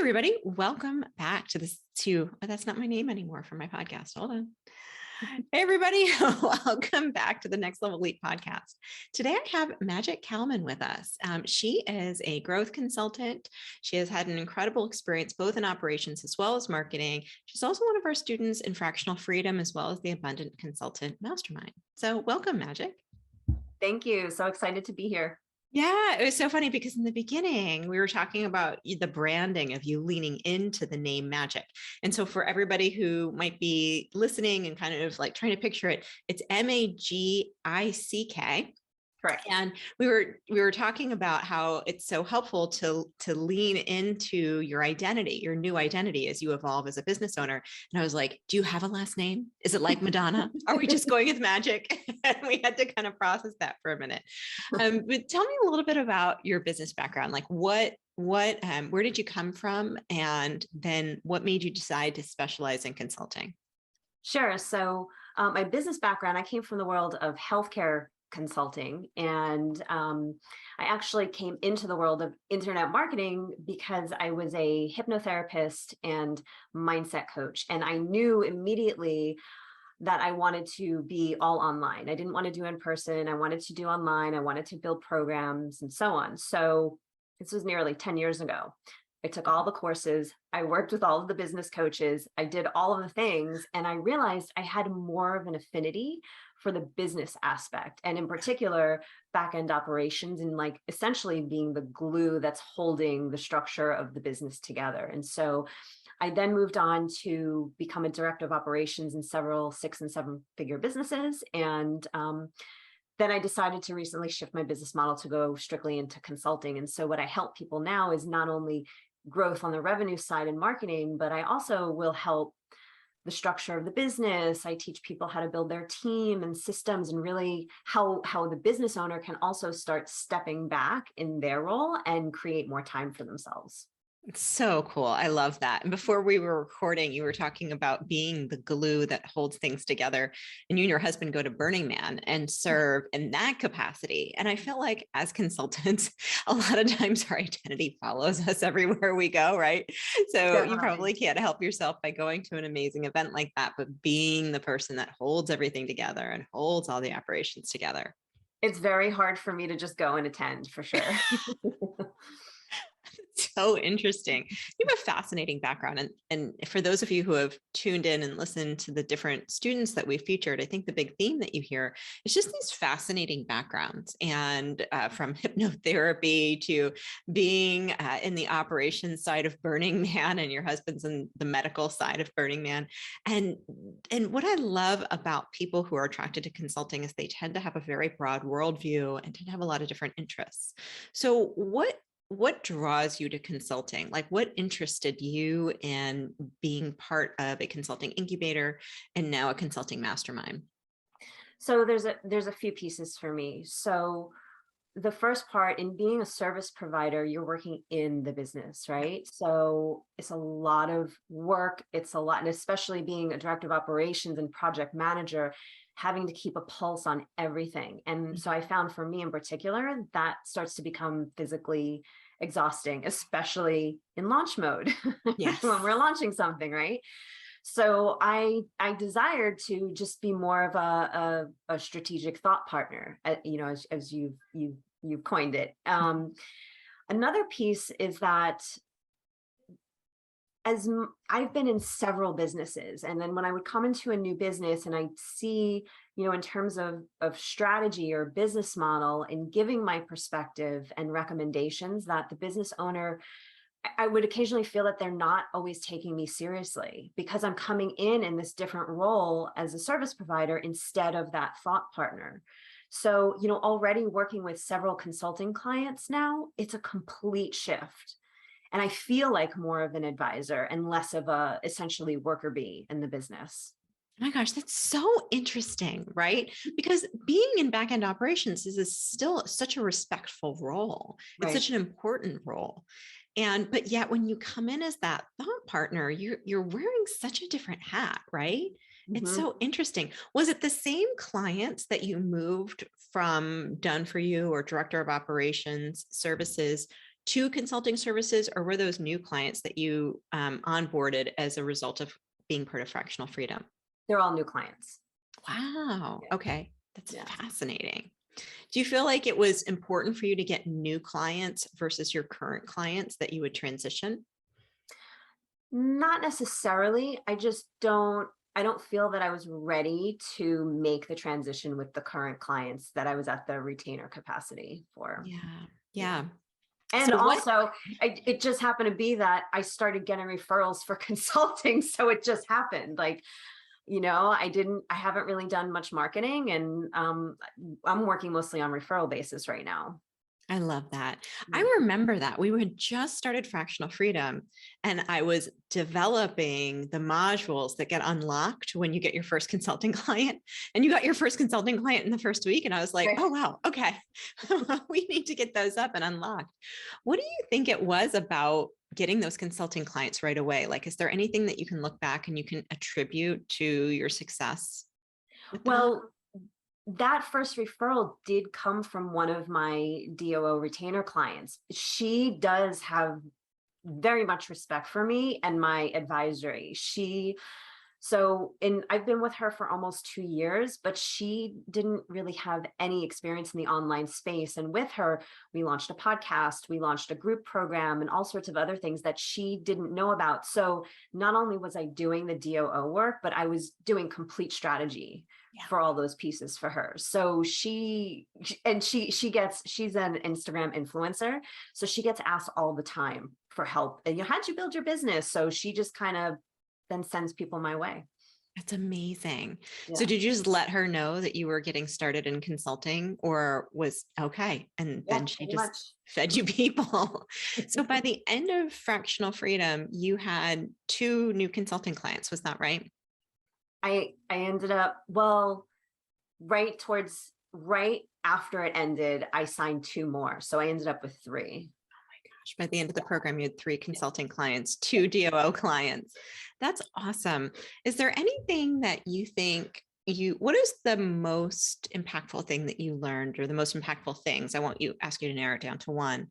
everybody. Welcome back to that's not my name anymore for my podcast. Hold on. Hey, everybody. Welcome back to the Next Level Leap podcast. Today, I have Magick Kalman with us. She is a growth consultant. She has had an incredible experience, both in operations as well as marketing. She's also one of our students in Fractional Freedom, as well as the Abundant Consultant Mastermind. So welcome, Magick. Thank you. So excited to be here. Yeah, it was so funny because in the beginning, we were talking about the branding of you leaning into the name Magick. And so for everybody who might be listening and kind of like trying to picture it, it's Magick. Correct. And we were talking about how it's so helpful to lean into your identity, your new identity as you evolve as a business owner. And I was like, do you have a last name? Is it like Madonna? Are we just going with Magick? And we had to kind of process that for a minute. But tell me a little bit about your business background. Like where did you come from? And then what made you decide to specialize in consulting? Sure. So my business background, I came from the world of healthcare consulting. And I actually came into the world of internet marketing because I was a hypnotherapist and mindset coach. And I knew immediately that I wanted to be all online. I didn't want to do in person. I wanted to do online. I wanted to build programs and so on. So this was nearly 10 years ago. I took all the courses. I worked with all of the business coaches. I did all of the things. And I realized I had more of an affinity for the business aspect. And in particular, back-end operations and like essentially being the glue that's holding the structure of the business together. And so I then moved on to become a director of operations in several 6- and 7-figure businesses. And then I decided to recently shift my business model to go strictly into consulting. And so what I help people now is not only growth on the revenue side and marketing, but I also will help the structure of the business. I teach people how to build their team and systems and really how the business owner can also start stepping back in their role and create more time for themselves. It's so cool. I love that. And before we were recording, you were talking about being the glue that holds things together. And you and your husband go to Burning Man and serve in that capacity. And I feel like as consultants, a lot of times our identity follows us everywhere we go, right? So Definitely. You probably can't help yourself by going to an amazing event like that, but being the person that holds everything together and holds all the operations together. It's very hard for me to just go and attend, for sure. So interesting. You have a fascinating background. And for those of you who have tuned in and listened to the different students that we featured, I think the big theme that you hear is just these fascinating backgrounds. And from hypnotherapy to being in the operations side of Burning Man, and your husband's in the medical side of Burning Man. And what I love about people who are attracted to consulting is they tend to have a very broad worldview and tend to have a lot of different interests. So what draws you to consulting? Like what interested you in being part of a consulting incubator and now a consulting mastermind? So there's a few pieces for me. So the first part, in being a service provider, you're working in the business, right? So it's a lot of work. It's a lot, and especially being a director of operations and project manager, having to keep a pulse on everything. And so I found for me in particular, that starts to become physically exhausting, especially in launch mode. Yes. When we're launching something, right? So I desired to just be more of a strategic thought partner, as you've coined it. Another piece is that as I've been in several businesses, and then when I would come into a new business and I see, in terms of strategy or business model and giving my perspective and recommendations, that the business owner, I would occasionally feel that they're not always taking me seriously because I'm coming in this different role as a service provider instead of that thought partner. So, already working with several consulting clients now, it's a complete shift. And I feel like more of an advisor and less of a essentially worker bee in the business. Oh my gosh, that's so interesting, right? Because being in back-end operations is still such a respectful role. It's such an important role. But yet when you come in as that thought partner, you're wearing such a different hat, right? Mm-hmm. It's so interesting. Was it the same clients that you moved from done for you or director of operations services to consulting services, or were those new clients that you onboarded as a result of being part of Fractional Freedom? They're all new clients. Wow. Yeah. Okay. That's Yeah. fascinating. Do you feel like it was important for you to get new clients versus your current clients that you would transition? Not necessarily. I don't feel that I was ready to make the transition with the current clients that I was at the retainer capacity for. Yeah. Yeah. Yeah. And So what? also, it just happened to be that I started getting referrals for consulting. So it just happened. Like, I haven't really done much marketing, and I'm working mostly on referral basis right now. I love that. Yeah. I remember that we had just started Fractional Freedom, and I was developing the modules that get unlocked when you get your first consulting client. And you got your first consulting client in the first week. And I was like, Right. oh, wow. Okay. We need to get those up and unlocked. What do you think it was about getting those consulting clients right away? Like, is there anything that you can look back and you can attribute to your success with that? Well, that first referral did come from one of my DOO retainer clients. She does have very much respect for me and my advisory. I've been with her for almost 2 years, but she didn't really have any experience in the online space. And with her, we launched a podcast, we launched a group program, and all sorts of other things that she didn't know about. So not only was I doing the DOO work, but I was doing complete strategy for all those pieces for her. So she's an Instagram influencer. So she gets asked all the time for help. And how'd you build your business? So she just kind of then sends people my way. That's amazing. Yeah. So did you just let her know that you were getting started in consulting, or was okay? And then she just fed you people. So by the end of Fractional Freedom, you had 2 new consulting clients. Was that right? I ended up, right after it ended, I signed 2 more. So I ended up with 3. By the end of the program, you had 3 consulting clients, 2 DOO clients. That's awesome. Is there anything that you think what is the most impactful thing that you learned, or the most impactful things? Ask you to narrow it down to one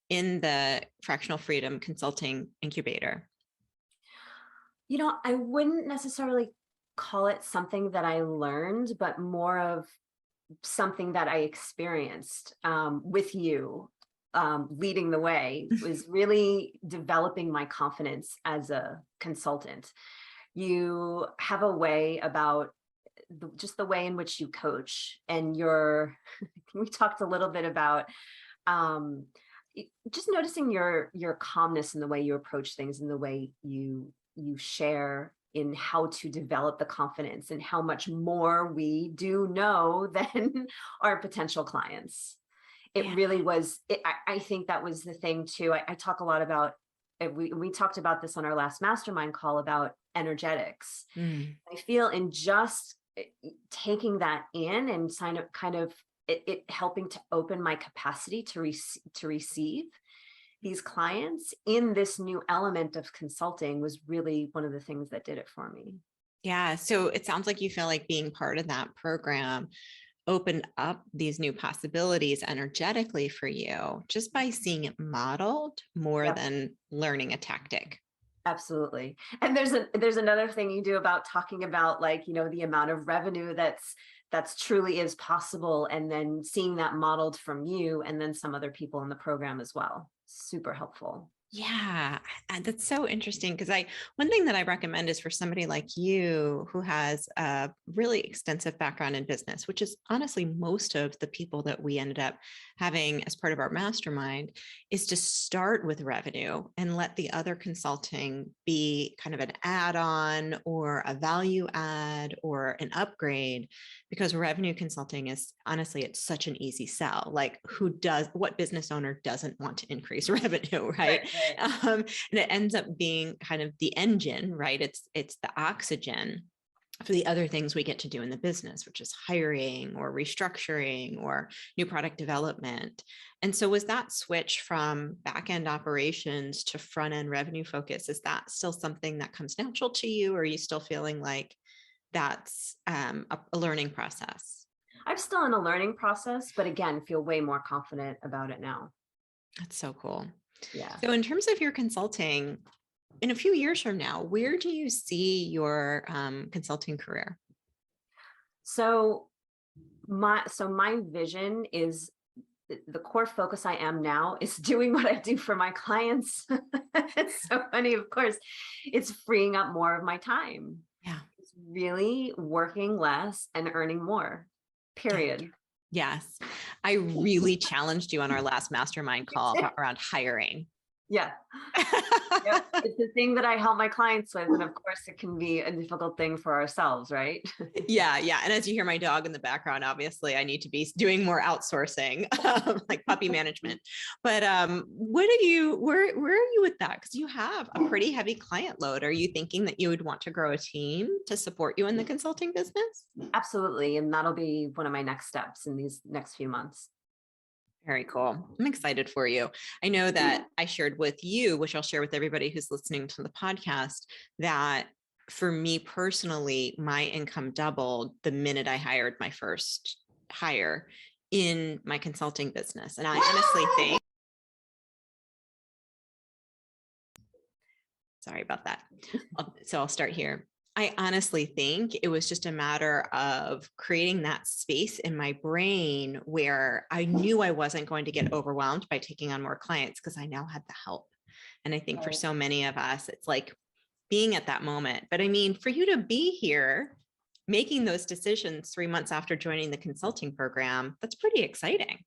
in the Fractional Freedom Consulting Incubator. I wouldn't necessarily call it something that I learned, but more of something that I experienced with you. Leading the way was really developing my confidence as a consultant. You have a way about just the way in which you coach, and we talked a little bit about just noticing your calmness in the way you approach things, and the way you share in how to develop the confidence, and how much more we do know than our potential clients. It really was, I think that was the thing too. I talk a lot about, we talked about this on our last mastermind call about energetics. I feel in just taking that in and kind of it helping to open my capacity to receive these clients in this new element of consulting was really one of the things that did it for me. Yeah. So it sounds like you feel like being part of that program opened up these new possibilities energetically for you, just by seeing it modeled more than learning a tactic. Absolutely. And there's another thing you do about talking about, like, the amount of revenue that's truly is possible, and then seeing that modeled from you and then some other people in the program as well. Super helpful. Yeah, and that's so interesting, because one thing that I recommend is for somebody like you who has a really extensive background in business, which is honestly most of the people that we ended up having as part of our mastermind, is to start with revenue and let the other consulting be kind of an add-on or a value add or an upgrade, because revenue consulting is honestly, it's such an easy sell. Like, what business owner doesn't want to increase revenue, right? And it ends up being kind of the engine, right? It's the oxygen for the other things we get to do in the business, which is hiring or restructuring or new product development. And so was that switch from back-end operations to front-end revenue focus, is that still something that comes natural to you? Or are you still feeling like that's a learning process? I'm still in a learning process, but again, feel way more confident about it now. That's so cool. Yeah. So in terms of your consulting, in a few years from now, where do you see your consulting career? So my vision is the core focus I am now is doing what I do for my clients. It's so funny, of course, it's freeing up more of my time. Yeah. It's really working less and earning more, period. Yes. I really challenged you on our last mastermind call around hiring. Yeah. Yep. It's the thing that I help my clients with. And of course, it can be a difficult thing for ourselves, right? Yeah. Yeah. And as you hear my dog in the background, obviously I need to be doing more outsourcing, like puppy management. But where are you with that? Because you have a pretty heavy client load. Are you thinking that you would want to grow a team to support you in the consulting business? Absolutely. And that'll be one of my next steps in these next few months. Very cool. I'm excited for you. I know that I shared with you, which I'll share with everybody who's listening to the podcast, that for me personally, my income doubled the minute I hired my first hire in my consulting business. And I honestly think, sorry about that. So I'll start here. I honestly think it was just a matter of creating that space in my brain where I knew I wasn't going to get overwhelmed by taking on more clients because I now had the help. And I think for so many of us, it's like being at that moment. But I mean, for you to be here, making those decisions 3 months after joining the consulting program, that's pretty exciting.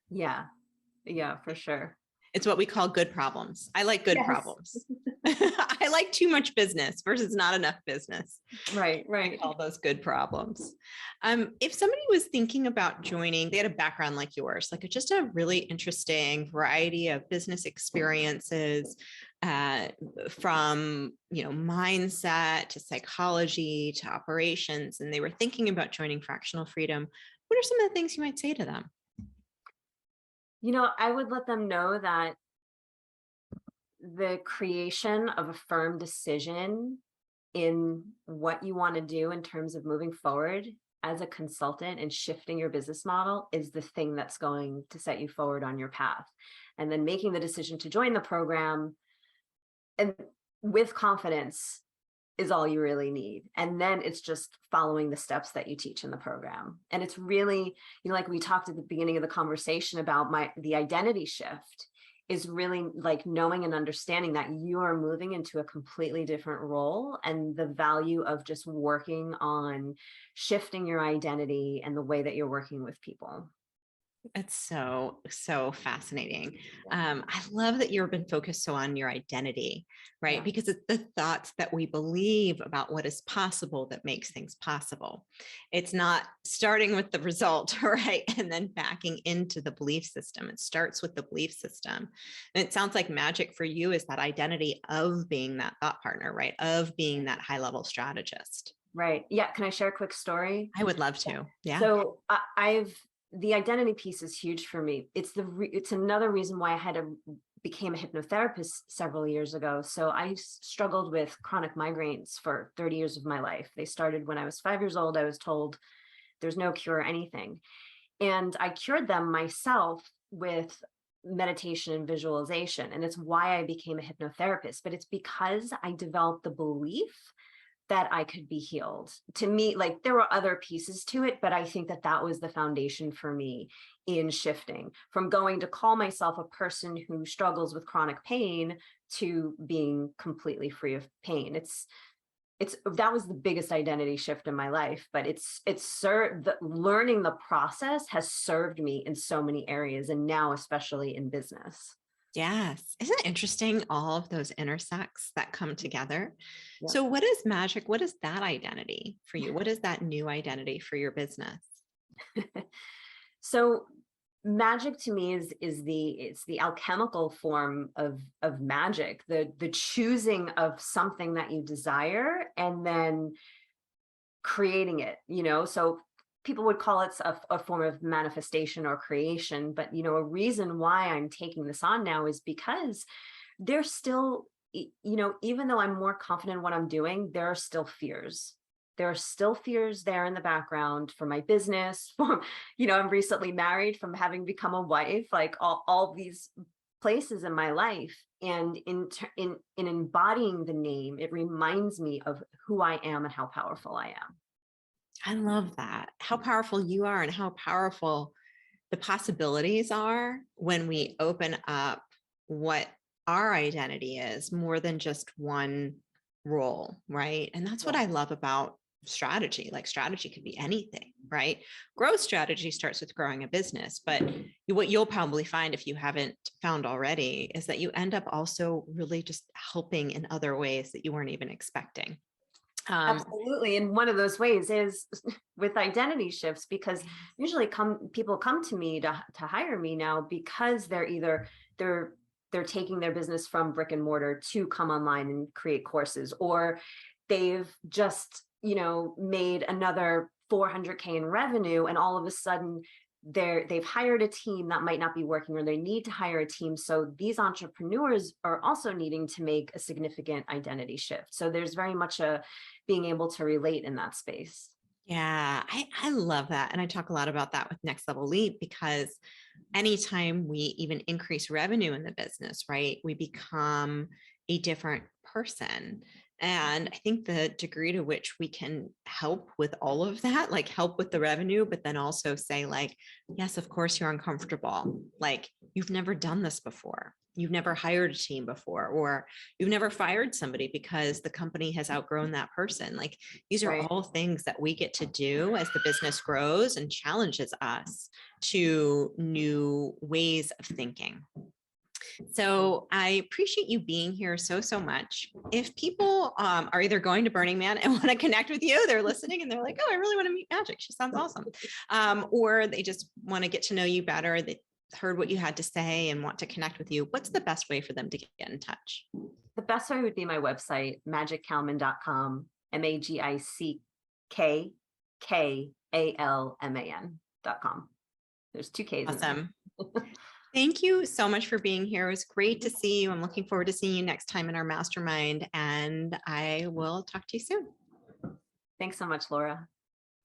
Yeah. Yeah, for sure. It's what we call good problems. I like good problems. I like too much business versus not enough business. Right. All those good problems. If somebody was thinking about joining, they had a background like yours, like just a really interesting variety of business experiences, from mindset to psychology to operations, and they were thinking about joining Fractional Freedom. What are some of the things you might say to them? I would let them know that the creation of a firm decision in what you want to do in terms of moving forward as a consultant and shifting your business model is the thing that's going to set you forward on your path. And then making the decision to join the program and with confidence is all you really need. And then it's just following the steps that you teach in the program. And it's really, like we talked at the beginning of the conversation about the identity shift is really like knowing and understanding that you are moving into a completely different role, and the value of just working on shifting your identity and the way that you're working with people. It's so fascinating. I love that you've been focused so on your identity, right? Yeah. Because it's the thoughts that we believe about what is possible that makes things possible. It's not starting with the result, right? And then backing into the belief system. It starts with the belief system. And it sounds like Magick for you is that identity of being that thought partner, right? Of being that high level strategist. Right. Yeah. Can I share a quick story? I would love to. Yeah. So the identity piece is huge for me. It's another reason why became a hypnotherapist several years ago. So I struggled with chronic migraines for 30 years of my life. They started when I was 5 years old. I was told there's no cure or anything. And I cured them myself with meditation and visualization. And it's why I became a hypnotherapist. But it's because I developed the belief that I could be healed. To me, like there were other pieces to it, but I think that was the foundation for me in shifting from going to call myself a person who struggles with chronic pain to being completely free of pain. That was the biggest identity shift in my life, but learning the process has served me in so many areas, and now especially in business. Yes. Isn't it interesting? All of those intersects that come together. Yeah. So what is Magick? What is that identity for you? What is that new identity for your business? So magic to me it's the alchemical form of magic, the choosing of something that you desire and then creating it, so people would call it a form of manifestation or creation. But, a reason why I'm taking this on now is because there's still, even though I'm more confident in what I'm doing, there are still fears. There are still fears there in the background for my business, for, I'm recently married, from having become a wife, like all these places in my life. And in embodying the name, it reminds me of who I am and how powerful I am. I love that. How powerful you are and how powerful the possibilities are when we open up what our identity is more than just one role, right? And that's what I love about strategy. Like strategy could be anything, right? Growth strategy starts with growing a business, but what you'll probably find if you haven't found already is that you end up also really just helping in other ways that you weren't even expecting. Absolutely. And one of those ways is with identity shifts, because usually people come to me to hire me now because they're taking their business from brick and mortar to come online and create courses, or they've just, made another 400K in revenue, and all of a sudden they've hired a team that might not be working, or they need to hire a team. So these entrepreneurs are also needing to make a significant identity shift. So there's very much a being able to relate in that space. Yeah, I love that. And I talk a lot about that with Next Level Leap, because anytime we even increase revenue in the business, right, we become a different person. And I think the degree to which we can help with all of that, like help with the revenue, but then also say like, yes, of course you're uncomfortable. Like you've never done this before. You've never hired a team before, or you've never fired somebody because the company has outgrown that person. Like these are all things that we get to do as the business grows and challenges us to new ways of thinking. So I appreciate you being here so much. If people are either going to Burning Man and want to connect with you, they're listening and they're like, oh, I really want to meet Magick. She sounds awesome. Or they just want to get to know you better. They heard what you had to say and want to connect with you. What's the best way for them to get in touch? The best way would be my website, magickalman.com, MAGICKKALMAN.com. There's 2 Ks. Awesome. Thank you so much for being here. It was great to see you. I'm looking forward to seeing you next time in our mastermind, and I will talk to you soon. Thanks so much, Laura.